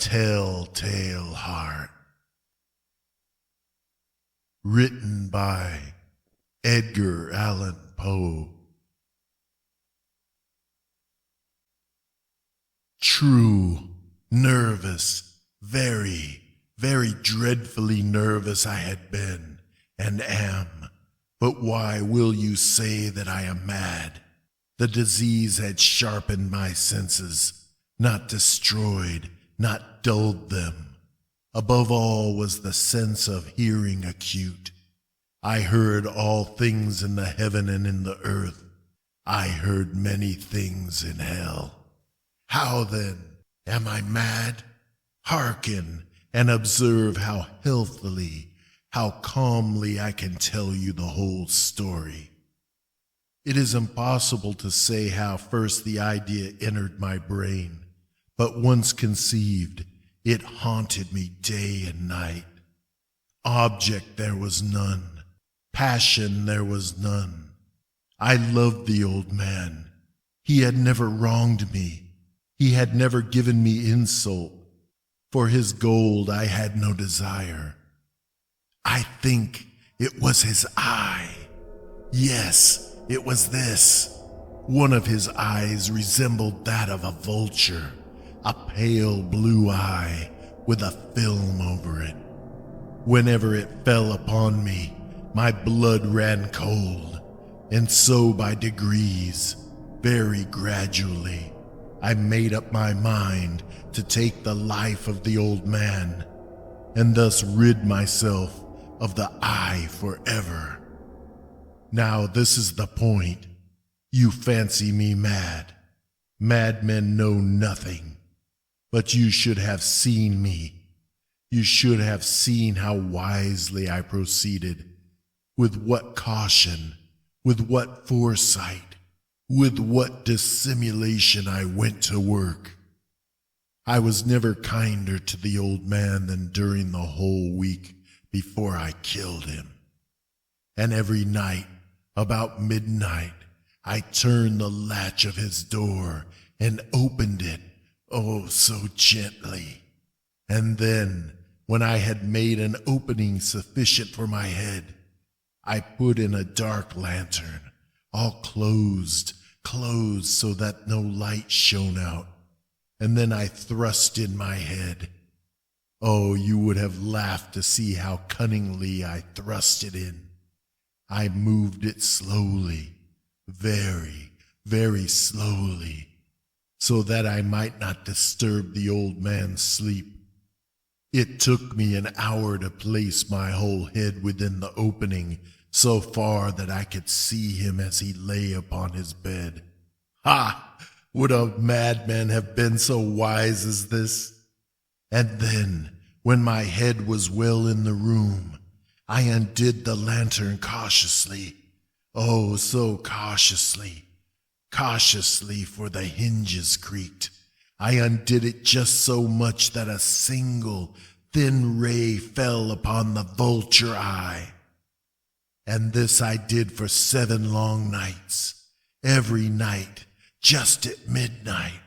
Telltale Heart. Written by Edgar Allan Poe. True, nervous, very, very dreadfully nervous I had been, and am. But why will you say that I am mad? The disease had sharpened my senses, not destroyed, not dulled them. Above all was the sense of hearing acute. I heard all things in the heaven and in the earth. I heard many things in hell. How then? Am I mad? Hearken and observe how healthily, how calmly I can tell you the whole story. It is impossible to say how first the idea entered my brain, but once conceived, it haunted me day and night. Object there was none. Passion there was none. I loved the old man. He had never wronged me. He had never given me insult. For his gold I had no desire. I think it was his eye. Yes, it was this. One of his eyes resembled that of a vulture, a pale blue eye with a film over it. Whenever it fell upon me, my blood ran cold, and so by degrees, very gradually, I made up my mind to take the life of the old man, and thus rid myself of the eye forever. Now this is the point. You fancy me mad. Madmen know nothing. But you should have seen me. You should have seen how wisely I proceeded, with what caution, with what foresight, with what dissimulation I went to work. I was never kinder to the old man than during the whole week before I killed him. And every night, about midnight, I turned the latch of his door and opened it, oh, so gently. And then, when I had made an opening sufficient for my head, I put in a dark lantern, all closed so that no light shone out, and then I thrust in my head. Oh, you would have laughed to see how cunningly I thrust it in. I moved it slowly, very, very slowly, so that I might not disturb the old man's sleep. It took me an hour to place my whole head within the opening, so far that I could see him as he lay upon his bed. Ha! Would a madman have been so wise as this? And then, when my head was well in the room, I undid the lantern cautiously. Oh, so cautiously. Cautiously, for the hinges creaked. I undid it just so much that a single thin ray fell upon the vulture eye. And this I did for 7 long nights, every night, just at midnight.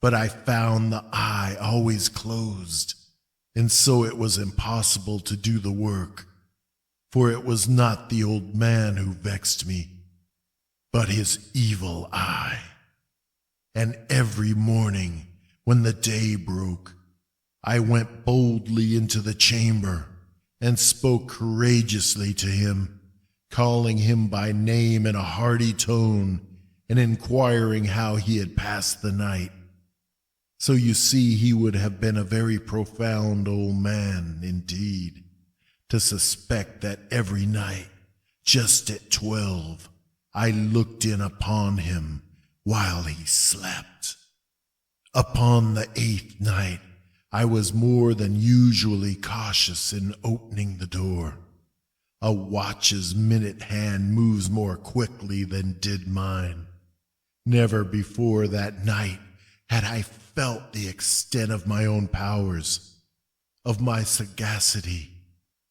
But I found the eye always closed, and so it was impossible to do the work, for it was not the old man who vexed me, but his evil eye. And every morning, when the day broke, I went boldly into the chamber and spoke courageously to him, calling him by name in a hearty tone and inquiring how he had passed the night. So you see, he would have been a very profound old man indeed, to suspect that every night, just at 12, I looked in upon him while he slept. Upon the 8th night, I was more than usually cautious in opening the door. A watch's minute hand moves more quickly than did mine. Never before that night had I felt the extent of my own powers, of my sagacity.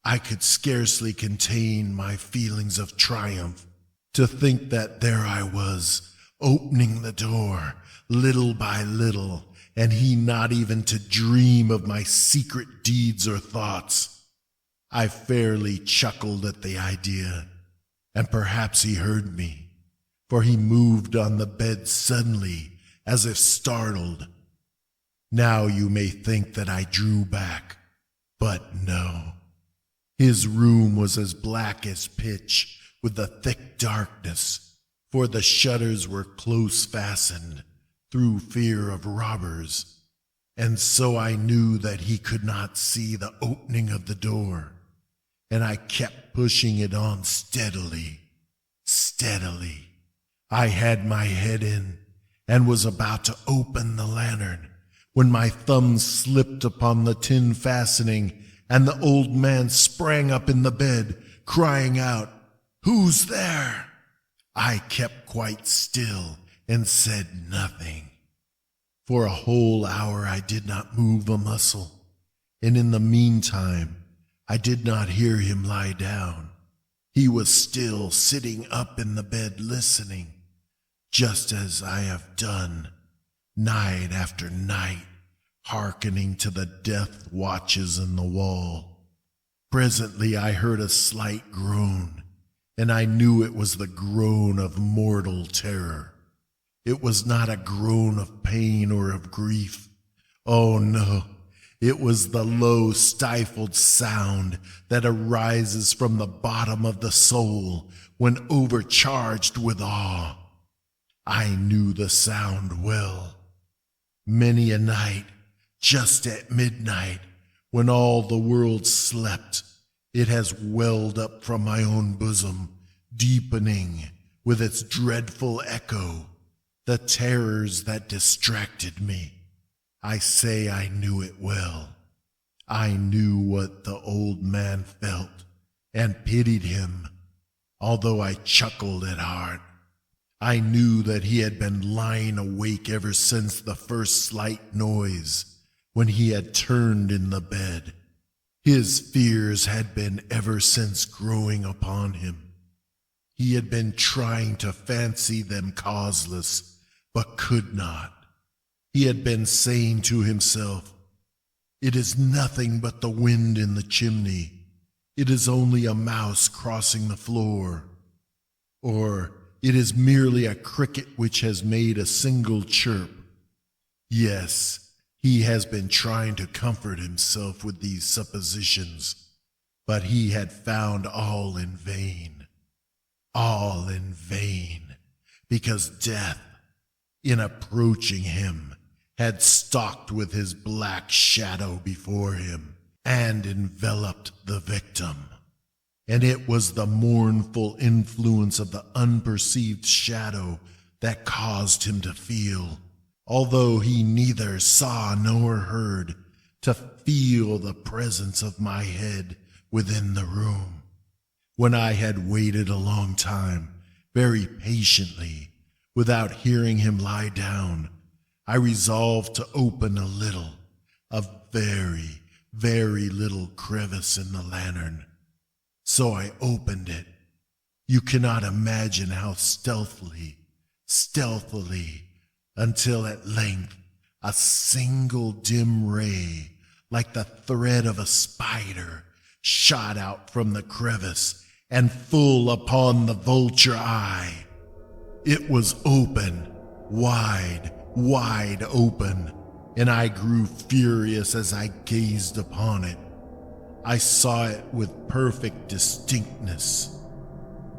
I could scarcely contain my feelings of triumph to think that there I was, opening the door little by little and he not even to dream of my secret deeds or thoughts. I fairly chuckled at the idea, and perhaps he heard me, for he moved on the bed suddenly, as if startled. Now you may think that I drew back, but no. His room was as black as pitch, with the thick darkness, for the shutters were close fastened, through fear of robbers, and so I knew that he could not see the opening of the door, and I kept pushing it on steadily. I had my head in, and was about to open the lantern, when my thumb slipped upon the tin fastening, and the old man sprang up in the bed, crying out, "Who's there?" I kept quite still and said nothing. For a whole hour I did not move a muscle, and in the meantime I did not hear him lie down. He was still sitting up in the bed listening, just as I have done, night after night, hearkening to the death watches in the wall. Presently I heard a slight groan, and I knew it was the groan of mortal terror. It was not a groan of pain or of grief. Oh no, it was the low, stifled sound that arises from the bottom of the soul when overcharged with awe. I knew the sound well. Many a night, just at midnight, when all the world slept, it has welled up from my own bosom, deepening with its dreadful echo the terrors that distracted me. I say I knew it well. I knew what the old man felt, and pitied him, although I chuckled at heart. I knew that he had been lying awake ever since the first slight noise, when he had turned in the bed. His fears had been ever since growing upon him. He had been trying to fancy them causeless, but could not. He had been saying to himself, "It is nothing but the wind in the chimney. It is only a mouse crossing the floor." Or, "It is merely a cricket which has made a single chirp." Yes, he has been trying to comfort himself with these suppositions, but he had found all in vain. All in vain, because death, in approaching him, had stalked with his black shadow before him and enveloped the victim. And it was the mournful influence of the unperceived shadow that caused him to feel, although he neither saw nor heard, to feel the presence of my head within the room. When I had waited a long time, very patiently, without hearing him lie down, I resolved to open a very, very little crevice in the lantern. So I opened it. You cannot imagine how stealthily, until at length a single dim ray, like the thread of a spider, shot out from the crevice and full upon the vulture eye. It was open, wide open, and I grew furious as I gazed upon it. I saw it with perfect distinctness,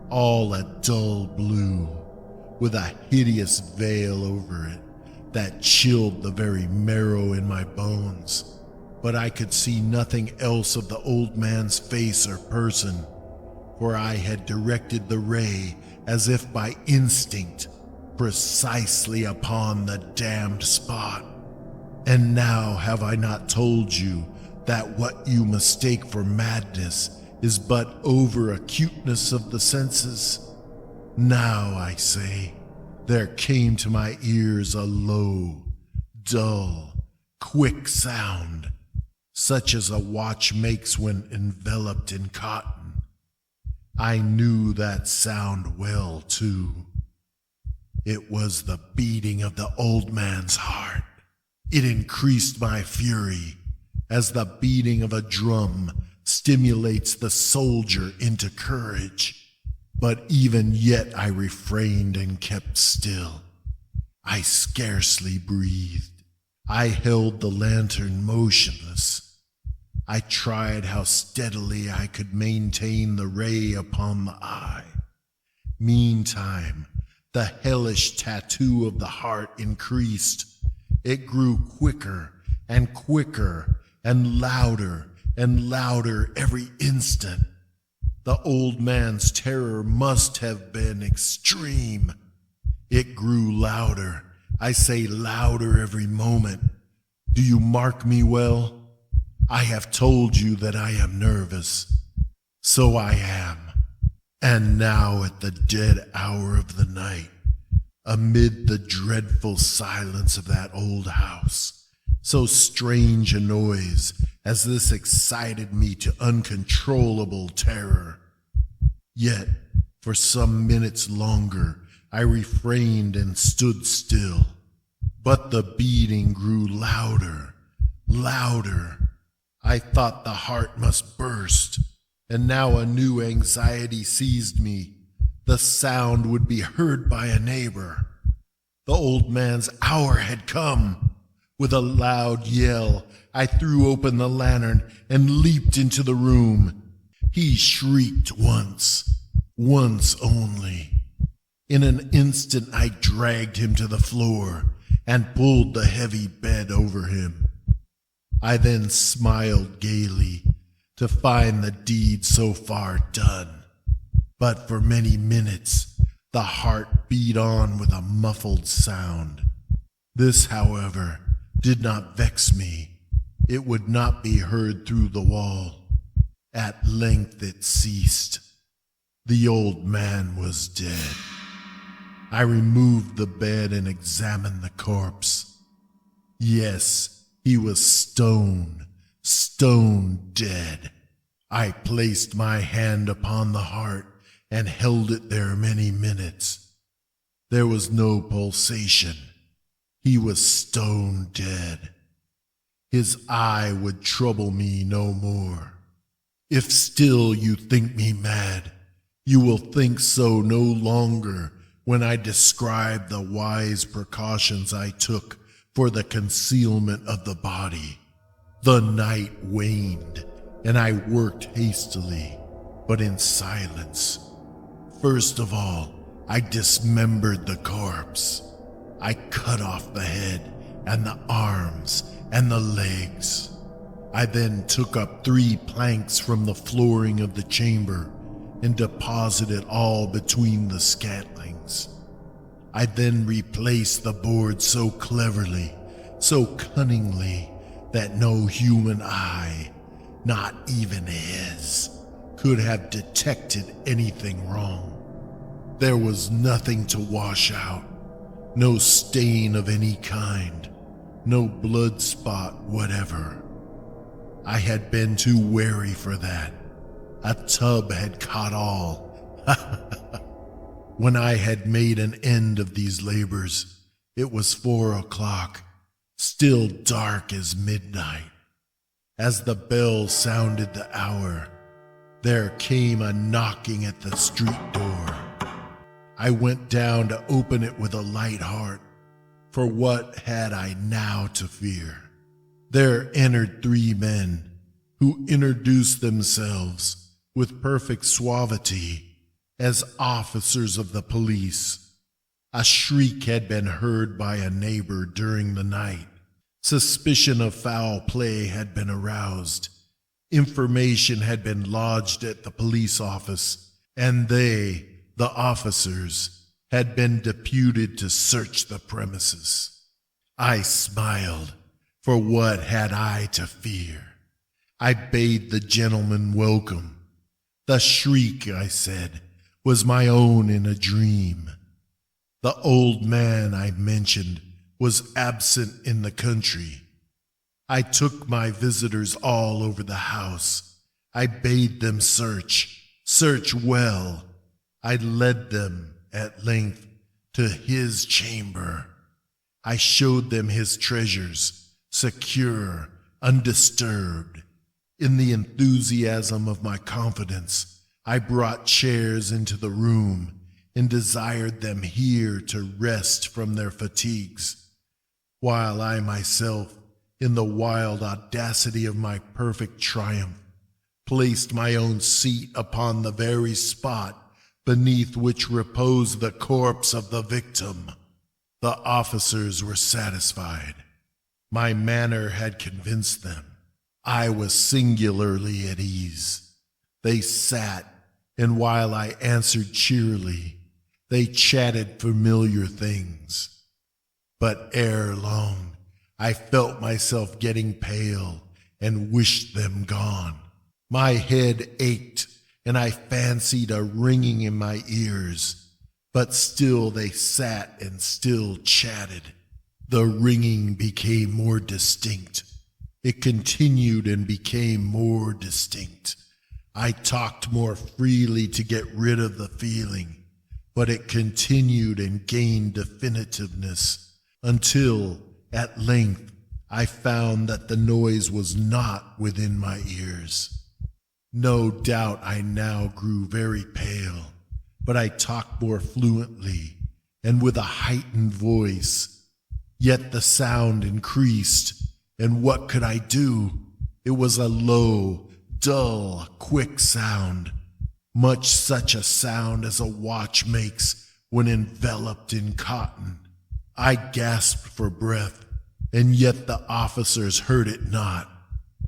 all a dull blue, with a hideous veil over it that chilled the very marrow in my bones. But I could see nothing else of the old man's face or person, for I had directed the ray as if by instinct, precisely upon the damned spot. And now have I not told you that what you mistake for madness is but over-acuteness of the senses? Now, I say, there came to my ears a low, dull, quick sound, such as a watch makes when enveloped in cotton. I knew that sound well, too. It was the beating of the old man's heart. It increased my fury, as the beating of a drum stimulates the soldier into courage. But even yet I refrained and kept still. I scarcely breathed. I held the lantern motionless. I tried how steadily I could maintain the ray upon the eye. Meantime, the hellish tattoo of the heart increased. It grew quicker and quicker and louder every instant. The old man's terror must have been extreme. It grew louder. I say louder every moment. Do you mark me well? I have told you that I am nervous. So I am. And now at the dead hour of the night, amid the dreadful silence of that old house, so strange a noise as this excited me to uncontrollable terror. Yet, for some minutes longer, I refrained and stood still. But the beating grew louder. I thought the heart must burst, and now a new anxiety seized me. The sound would be heard by a neighbor. The old man's hour had come. With a loud yell, I threw open the lantern and leaped into the room. He shrieked once only. In an instant, I dragged him to the floor and pulled the heavy bed over him. I then smiled gaily to find the deed so far done. But for many minutes, the heart beat on with a muffled sound. This, however, did not vex me. It would not be heard through the wall. At length it ceased. The old man was dead. I removed the bed and examined the corpse. Yes, he was stone dead. I placed my hand upon the heart and held it there many minutes. There was no pulsation. He was stone dead. His eye would trouble me no more. If still you think me mad, you will think so no longer when I describe the wise precautions I took for the concealment of the body. The night waned, and I worked hastily, but in silence. First of all, I dismembered the corpse. I cut off the head and the arms and the legs. I then took up 3 planks from the flooring of the chamber and deposited all between the scantlings. I then replaced the board so cleverly, so cunningly, that no human eye, not even his, could have detected anything wrong. There was nothing to wash out, no stain of any kind, no blood spot whatever. I had been too wary for that. A tub had caught all. When I had made an end of these labors, it was 4 o'clock, still dark as midnight. As the bell sounded the hour, there came a knocking at the street door. I went down to open it with a light heart, for what had I now to fear? There entered 3 men, who introduced themselves with perfect suavity as officers of the police. A shriek had been heard by a neighbor during the night. Suspicion of foul play had been aroused. Information had been lodged at the police office, and they, the officers, had been deputed to search the premises. I smiled, for what had I to fear? I bade the gentleman welcome. The shriek, I said, was my own in a dream. The old man I mentioned was absent in the country. I took my visitors all over the house. I bade them search well. I led them, at length, to his chamber. I showed them his treasures, secure, undisturbed. In the enthusiasm of my confidence, I brought chairs into the room and desired them here to rest from their fatigues, while I myself, in the wild audacity of my perfect triumph, placed my own seat upon the very spot beneath which reposed the corpse of the victim. The officers were satisfied. My manner had convinced them. I was singularly at ease. They sat, and while I answered cheerily, they chatted familiar things. But ere long, I felt myself getting pale and wished them gone. My head ached, and I fancied a ringing in my ears, but still they sat and still chatted. The ringing became more distinct. It continued and became more distinct. I talked more freely to get rid of the feeling, but it continued and gained definitiveness until, at length, I found that the noise was not within my ears. No doubt I now grew very pale, but I talked more fluently and with a heightened voice. Yet the sound increased, and what could I do? It was a low, dull, quick sound, much such a sound as a watch makes when enveloped in cotton. I gasped for breath, and yet the officers heard it not.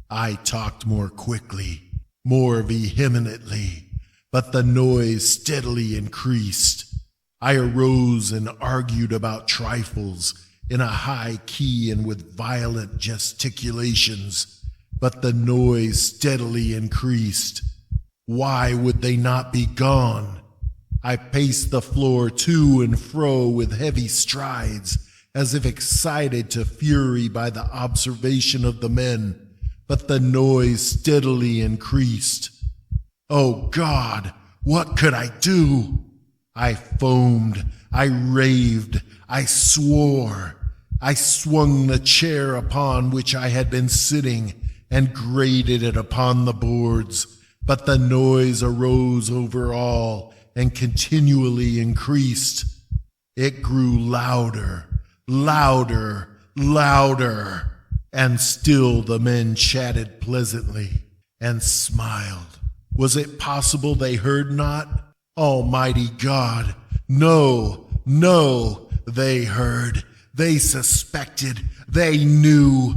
I talked more quickly, more vehemently, but the noise steadily increased. I arose and argued about trifles in a high key and with violent gesticulations, but the noise steadily increased. Why would they not be gone? I paced the floor to and fro with heavy strides, as if excited to fury by the observation of the men, but the noise steadily increased. Oh God, what could I do? I foamed, I raved, I swore. I swung the chair upon which I had been sitting and grated it upon the boards, but the noise arose over all and continually increased. It grew louder, louder, louder, and still the men chatted pleasantly and smiled. Was it possible they heard not? Almighty God, no, no, they heard, they suspected, they knew.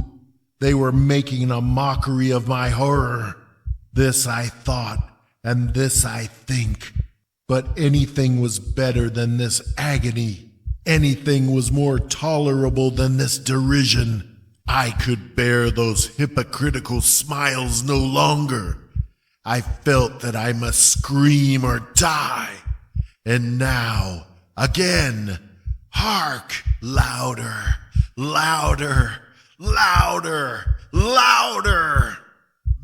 They were making a mockery of my horror. This I thought, and this I think. But anything was better than this agony. Anything was more tolerable than this derision. I could bear those hypocritical smiles no longer. I felt that I must scream or die. And now, again, hark! Louder, louder, louder, louder!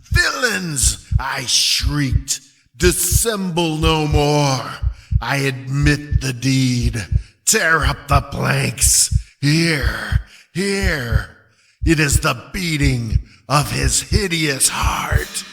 Villains! I shrieked. Dissemble no more. I admit the deed. Tear up the planks. Here, here. It is the beating of his hideous heart.